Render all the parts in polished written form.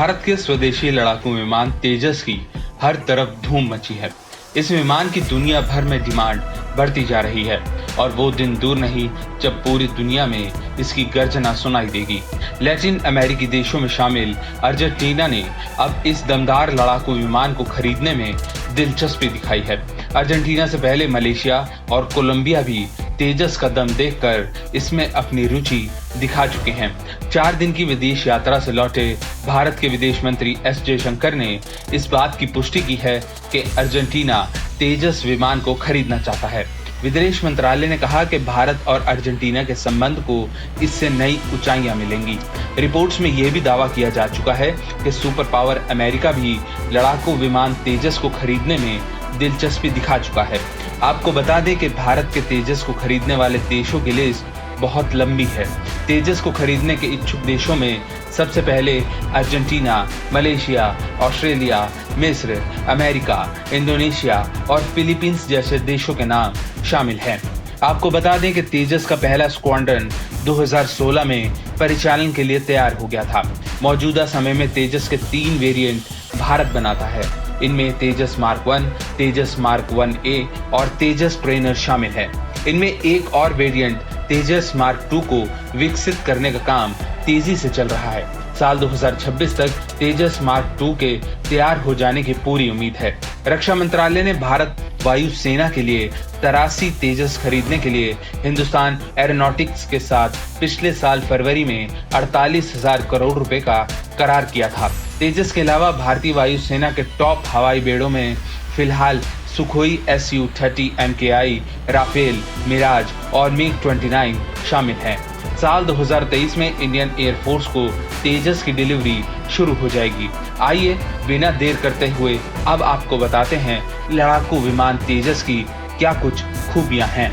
भारत के स्वदेशी लड़ाकू विमान तेजस की हर तरफ धूम मची है। इस विमान की दुनिया भर में डिमांड बढ़ती जा रही है और वो दिन दूर नहीं जब पूरी दुनिया में इसकी गर्जना सुनाई देगी। लैटिन अमेरिकी देशों में शामिल अर्जेंटीना ने अब इस दमदार लड़ाकू विमान को खरीदने में दिलचस्पी दिखाई है। अर्जेंटीना से पहले मलेशिया और कोलंबिया भी तेजस का दम देखकर इसमें अपनी रुचि दिखा चुके हैं। 4 दिन की विदेश यात्रा से लौटे भारत के विदेश मंत्री एस जयशंकर ने इस बात की पुष्टि की है कि अर्जेंटीना तेजस विमान को खरीदना चाहता है। विदेश मंत्रालय ने कहा कि भारत और अर्जेंटीना के संबंध को इससे नई ऊंचाइयां मिलेंगी। रिपोर्ट्स में यह भी दावा किया जा चुका है कि सुपर पावर अमेरिका भी लड़ाकू विमान तेजस को खरीदने में दिलचस्पी दिखा चुका है। आपको बता दें कि भारत के तेजस को खरीदने वाले देशों की लिस्ट बहुत लंबी है। तेजस को खरीदने के इच्छुक देशों में सबसे पहले अर्जेंटीना, मलेशिया, ऑस्ट्रेलिया, मिस्र, अमेरिका, इंडोनेशिया और फिलीपींस जैसे देशों के नाम शामिल हैं। आपको बता दें कि तेजस का पहला स्क्वाड्रन 2016 में परिचालन के लिए तैयार हो गया था। मौजूदा समय में तेजस के 3 वेरिएंट भारत बनाता है। इनमें तेजस मार्क 1, तेजस मार्क 1A और तेजस ट्रेनर शामिल है। इनमें एक और वेरिएंट तेजस मार्क 2 को विकसित करने का काम तेजी से चल रहा है। साल 2026 तक तेजस मार्क 2 के तैयार हो जाने की पूरी उम्मीद है। रक्षा मंत्रालय ने भारत वायु सेना के लिए 83 तेजस खरीदने के लिए हिंदुस्तान एरोनॉटिक्स के साथ पिछले साल फरवरी में 48,000 करोड़ रुपए का करार किया था। तेजस के अलावा भारतीय वायु सेना के टॉप हवाई बेड़ों में फिलहाल Sukhoi Su-30 MKI, Rafale, Miraj और MiG-29 शामिल हैं। साल 2023 में इंडियन एयरफोर्स को तेजस की डिलीवरी शुरू हो जाएगी। आइए बिना देर करते हुए अब आपको बताते हैं लड़ाकू विमान तेजस की क्या कुछ खूबियां हैं।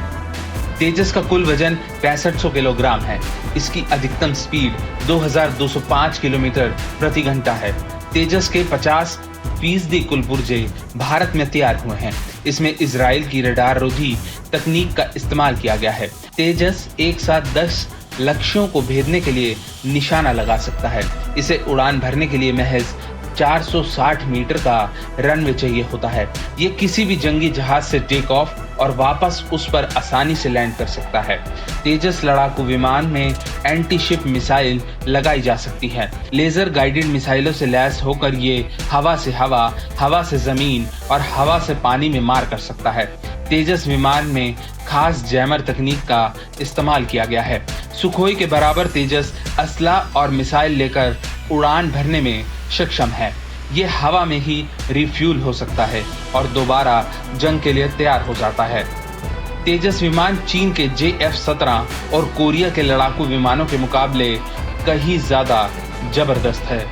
तेजस का कुल वजन 6500 किलोग्राम है। इसकी अधिकतम स्पीड 2205 किलोमीटर प्रति घंटा है। तेजस के 50% कुल पुर्जे भारत में तैयार हुए हैं। इसमें इजराइल की रडार रोधी तकनीक का इस्तेमाल किया गया है। तेजस एक साथ 10 लक्ष्यों को भेदने के लिए निशाना लगा सकता है। इसे उड़ान भरने के लिए महज 460 मीटर का रनवे चाहिए होता है। ये किसी भी जंगी जहाज से टेक ऑफ और वापस उस पर आसानी से लैंड कर सकता है। तेजस लड़ाकू विमान में एंटी शिप मिसाइल लगाई जा सकती है। लेजर गाइडेड मिसाइलों से लैस होकर ये हवा से हवा, हवा से जमीन और हवा से पानी में मार कर सकता है। तेजस विमान में खास जैमर तकनीक का इस्तेमाल किया गया है। सुखोई के बराबर तेजस असला और मिसाइल लेकर उड़ान भरने में सक्षम है। ये हवा में ही रिफ्यूल हो सकता है और दोबारा जंग के लिए तैयार हो जाता है। तेजस विमान चीन के JF-17 और कोरिया के लड़ाकू विमानों के मुकाबले कहीं ज्यादा जबरदस्त है।